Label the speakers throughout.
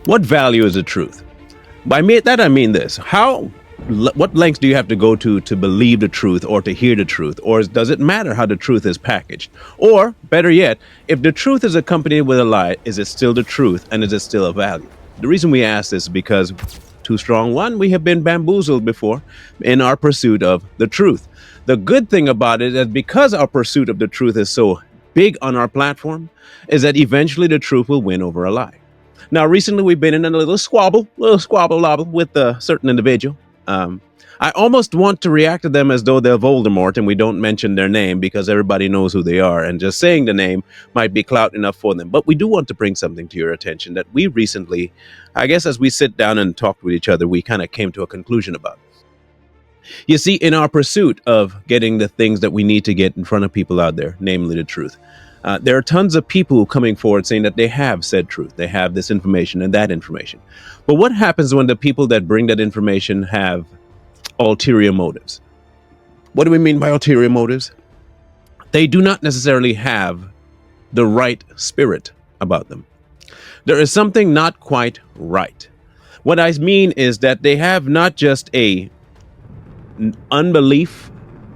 Speaker 1: What value is the truth? By that I mean this. What lengths do you have to go to believe the truth or to hear the truth? Or does it matter how the truth is packaged? Or better yet, if the truth is accompanied with a lie, is it still the truth and is it still a value? The reason we ask this is because too strong one, we have been bamboozled before in our pursuit of the truth. The good thing about it is that because our pursuit of the truth is so big on our platform, is that eventually the truth will win over a lie. Now, recently we've been in a little squabble with a certain individual. I almost want to react to them as though they're Voldemort and we don't mention their name because everybody knows who they are, and just saying the name might be clout enough for them. But we do want to bring something to your attention that we recently, I guess as we sit down and talk with each other, we kind of came to a conclusion about. You see, in our pursuit of getting the things that we need to get in front of people out there, namely the truth, there are tons of people coming forward saying that they have said truth. They have this information and that information. But what happens when the people that bring that information have ulterior motives? What do we mean by ulterior motives? They do not necessarily have the right spirit about them. There is something not quite right. What I mean is that they have not just a unbelief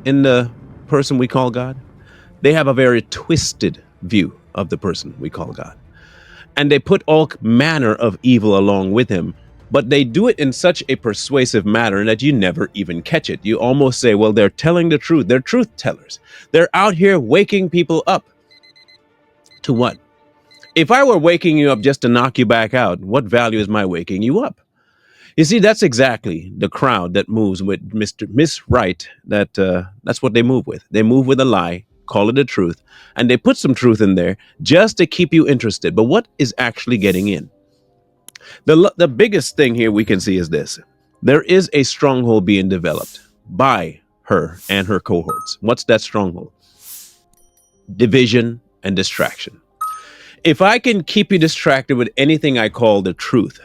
Speaker 1: in the person we call God. They have a very twisted view of the person we call God. And they put all manner of evil along with him, but they do it in such a persuasive manner that you never even catch it. You almost say, well, they're telling the truth. They're truth tellers. They're out here waking people up. To what? If I were waking you up just to knock you back out, what value is my waking you up? You see, that's exactly the crowd that moves with Miss Wright. That's what they move with. They move with a lie, call it a truth, and they put some truth in there just to keep you interested. But what is actually getting in? The biggest thing here we can see is this. There is a stronghold being developed by her and her cohorts. What's that stronghold? Division and distraction. If I can keep you distracted with anything I call the truth,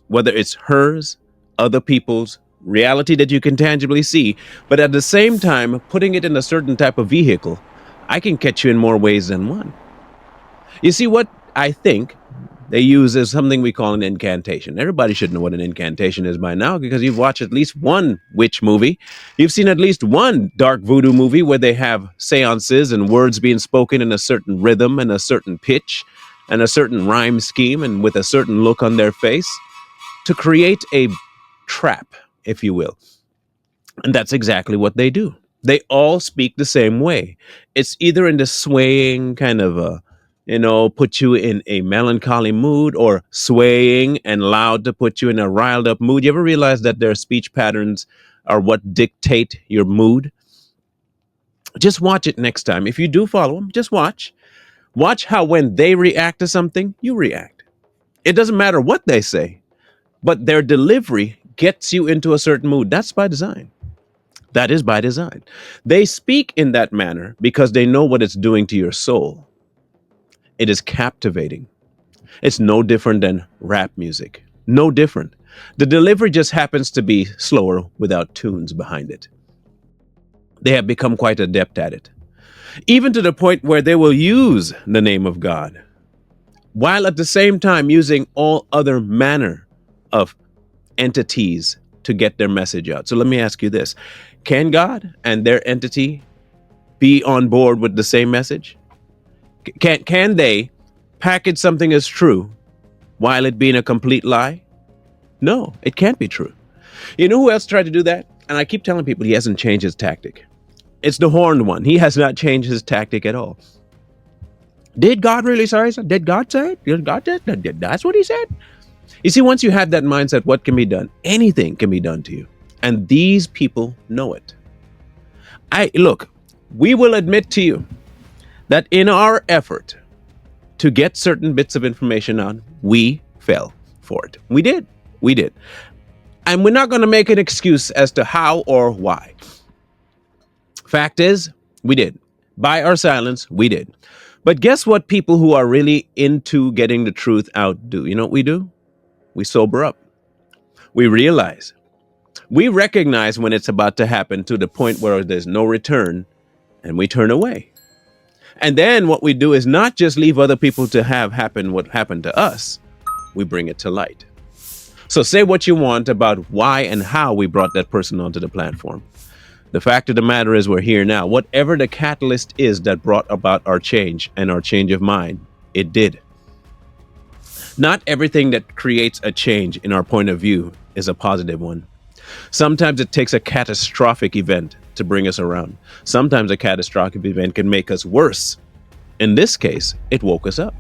Speaker 1: whether it's hers, other people's, reality that you can tangibly see, but at the same time putting it in a certain type of vehicle, I can catch you in more ways than one. You see, what I think they use is something we call an incantation. Everybody should know what an incantation is by now because you've watched at least one witch movie. You've seen at least one dark voodoo movie where they have seances and words being spoken in a certain rhythm and a certain pitch and a certain rhyme scheme and with a certain look on their face to create a trap, if you will. And that's exactly what they do. They all speak the same way. It's either in the swaying kind of put you in a melancholy mood, or swaying and loud to put you in a riled up mood. You ever realize that their speech patterns are what dictate your mood? Just watch it next time. If you do follow them, just watch. Watch how when they react to something, you react. It doesn't matter what they say, but their delivery gets you into a certain mood. That's by design. That is by design. They speak in that manner because they know what it's doing to your soul. It is captivating. It's no different than rap music. No different. The delivery just happens to be slower without tunes behind it. They have become quite adept at it. Even to the point where they will use the name of God, while at the same time using all other manner of entities to get their message out. So let me ask you this. Can God and their entity be on board with the same message? Can they package something as true while it being a complete lie? No, it can't be true. You know who else tried to do that? And I keep telling people he hasn't changed his tactic. It's the horned one. He has not changed his tactic at all. Did God really say so? Did God say it? Did God say it? That's what he said? You see, once you have that mindset, what can be done? Anything can be done to you. And these people know it. Look, we will admit to you that in our effort to get certain bits of information out, we fell for it. We did. And we're not going to make an excuse as to how or why. Fact is, we did. By our silence, we did. But guess what people who are really into getting the truth out do? You know what we do? We sober up. We realize. We recognize when it's about to happen to the point where there's no return, and we turn away. And then what we do is not just leave other people to have happen what happened to us. we bring it to light. So say what you want about why and how we brought that person onto the platform. The fact of the matter is we're here now. Whatever the catalyst is that brought about our change and our change of mind, it did. Not everything that creates a change in our point of view is a positive one. Sometimes it takes a catastrophic event to bring us around. Sometimes a catastrophic event can make us worse. In this case, it woke us up.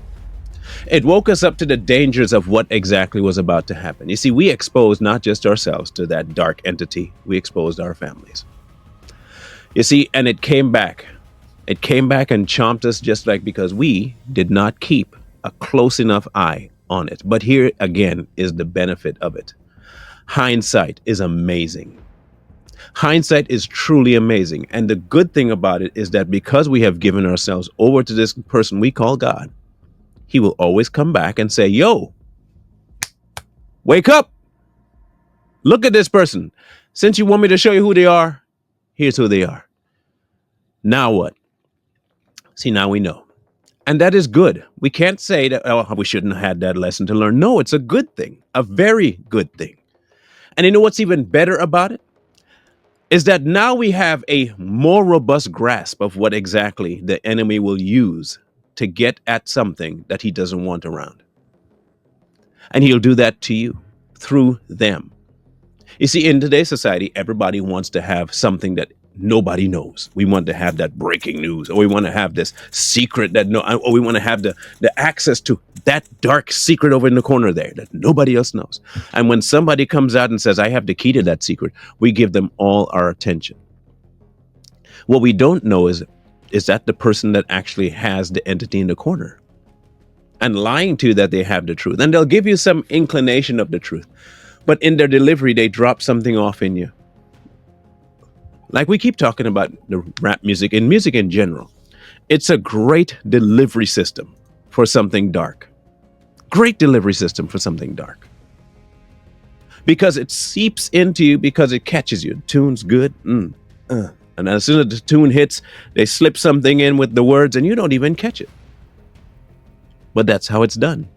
Speaker 1: It woke us up to the dangers of what exactly was about to happen. You see, we exposed not just ourselves to that dark entity, we exposed our families. You see, and it came back. It came back and chomped us just like because we did not keep a close enough eye on it. But here again is the benefit of it. Hindsight is amazing. Hindsight is truly amazing. And the good thing about it is that because we have given ourselves over to this person we call God, he will always come back and say, yo, wake up. Look at this person. Since you want me to show you who they are, here's who they are. Now what? See, now we know. And that is good. We can't say that, oh, we shouldn't have had that lesson to learn. No, it's a good thing, a very good thing. And you know what's even better about it? Is that now we have a more robust grasp of what exactly the enemy will use to get at something that he doesn't want around. And he'll do that to you through them. You see, in today's society, everybody wants to have something that nobody knows. We want to have that breaking news, or we want to have this secret or we want to have the access to that dark secret over in the corner there that nobody else knows. And when somebody comes out and says, I have the key to that secret, we give them all our attention. What we don't know is that the person that actually has the entity in the corner and lying to you that they have the truth. And they'll give you some inclination of the truth. But in their delivery, they drop something off in you. Like we keep talking about the rap music and music in general. It's a great delivery system for something dark. Great delivery system for something dark. Because it seeps into you because it catches you. Tune's good. And as soon as the tune hits, they slip something in with the words and you don't even catch it. But that's how it's done.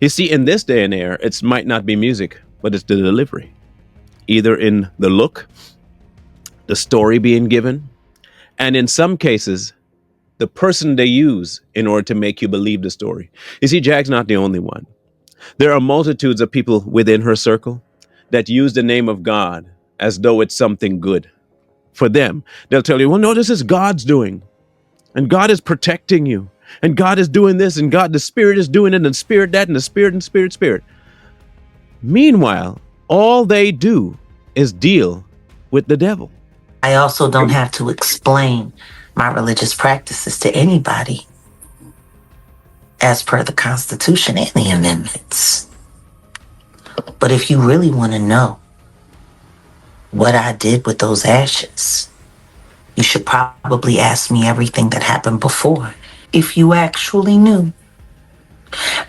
Speaker 1: You see, in this day and age, it might not be music, but it's the delivery. Either in the look, the story being given, and in some cases, the person they use in order to make you believe the story. You see, Jag's not the only one. There are multitudes of people within her circle that use the name of God as though it's something good. For them, they'll tell you, well, no, this is God's doing. And God is protecting you. And God is doing this. And God, the Spirit is doing it. And the Spirit that. And the Spirit and Spirit. Meanwhile, all they do is deal with the devil.
Speaker 2: I also don't have to explain my religious practices to anybody as per the Constitution and the amendments. But if you really want to know what I did with those ashes, you should probably ask me everything that happened before, if you actually knew.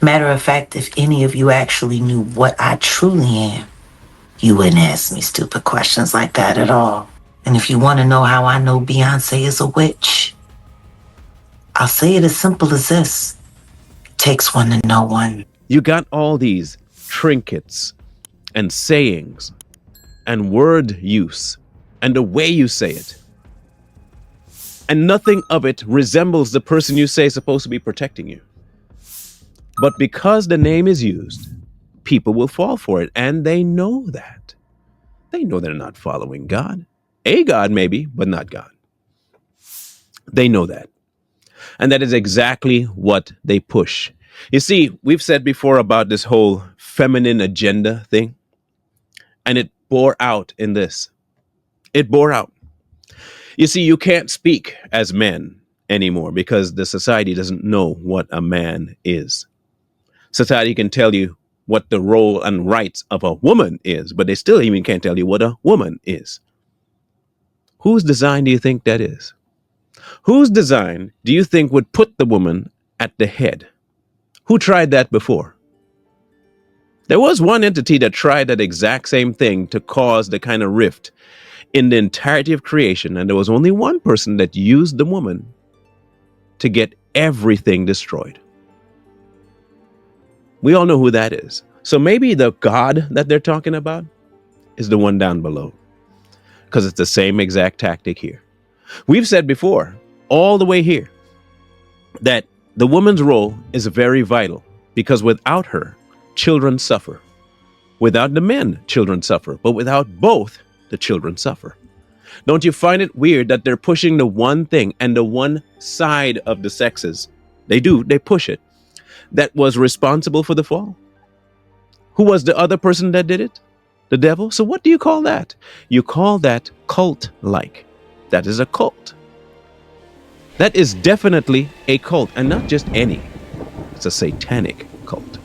Speaker 2: Matter of fact, if any of you actually knew what I truly am, you wouldn't ask me stupid questions like that at all. And if you want to know how I know Beyonce is a witch, I'll say it as simple as this. It takes one to know one.
Speaker 1: You got all these trinkets and sayings and word use and the way you say it. And nothing of it resembles the person you say is supposed to be protecting you. But because the name is used, people will fall for it. And they know that. They know they're not following God. A God maybe, but not God. They know that. And that is exactly what they push. You see, we've said before about this whole feminine agenda thing. And it bore out in this. It bore out. You see, you can't speak as men anymore because the society doesn't know what a man is. Society can tell you what the role and rights of a woman is, but they still even can't tell you what a woman is. Whose design do you think that is? Whose design do you think would put the woman at the head? Who tried that before? There was one entity that tried that exact same thing to cause the kind of rift in the entirety of creation, and there was only one person that used the woman to get everything destroyed. We all know who that is. So maybe the God that they're talking about is the one down below, because it's the same exact tactic here. We've said before, all the way here, that the woman's role is very vital, because without her, children suffer. Without the men, children suffer. But without both, the children suffer. Don't you find it weird that they're pushing the one thing and the one side of the sexes? They push it. That was responsible for the fall. Who was the other person that did it? The devil. So what do you call that? You call that cult-like. That is a cult. That is definitely a cult, and not just any. It's a satanic cult.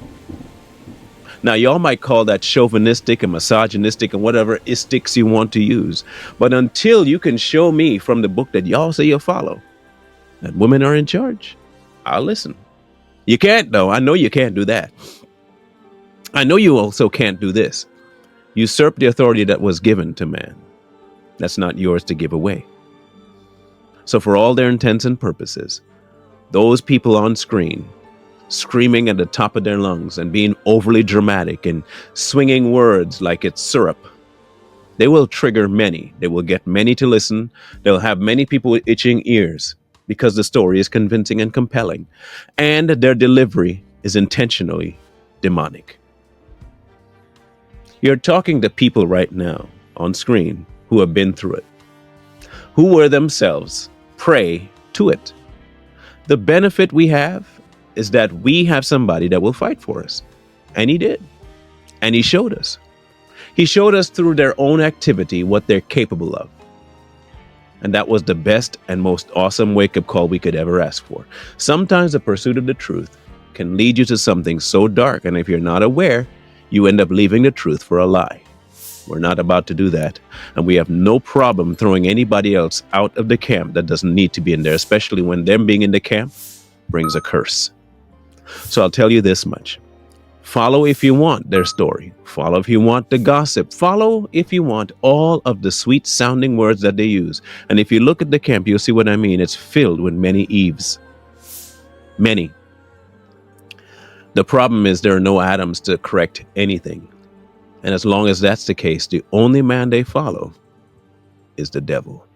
Speaker 1: Now, y'all might call that chauvinistic and misogynistic and whatever istics you want to use. But until you can show me from the book that y'all say you'll follow that women are in charge, I'll listen. You can't, though. I know you can't do that. I know you also can't do this. Usurp the authority that was given to man. That's not yours to give away. So for all their intents and purposes, those people on screen screaming at the top of their lungs and being overly dramatic and swinging words like it's syrup, they will trigger many. They will get many to listen. They'll have many people with itching ears because the story is convincing and compelling, and their delivery is intentionally demonic. You're talking to people right now on screen who have been through it, who were themselves prey to it. The benefit we have is that we have somebody that will fight for us. And he did. And he showed us. He showed us through their own activity what they're capable of. And that was the best and most awesome wake-up call we could ever ask for. Sometimes the pursuit of the truth can lead you to something so dark, and if you're not aware, you end up leaving the truth for a lie. We're not about to do that. And we have no problem throwing anybody else out of the camp that doesn't need to be in there, especially when them being in the camp brings a curse. So I'll tell you this much. Follow if you want their story. Follow if you want the gossip. Follow if you want all of the sweet sounding words that they use. And if you look at the camp, you'll see what I mean. It's filled with many Eves. Many. The problem is there are no Adams to correct anything. And as long as that's the case, the only man they follow is the devil.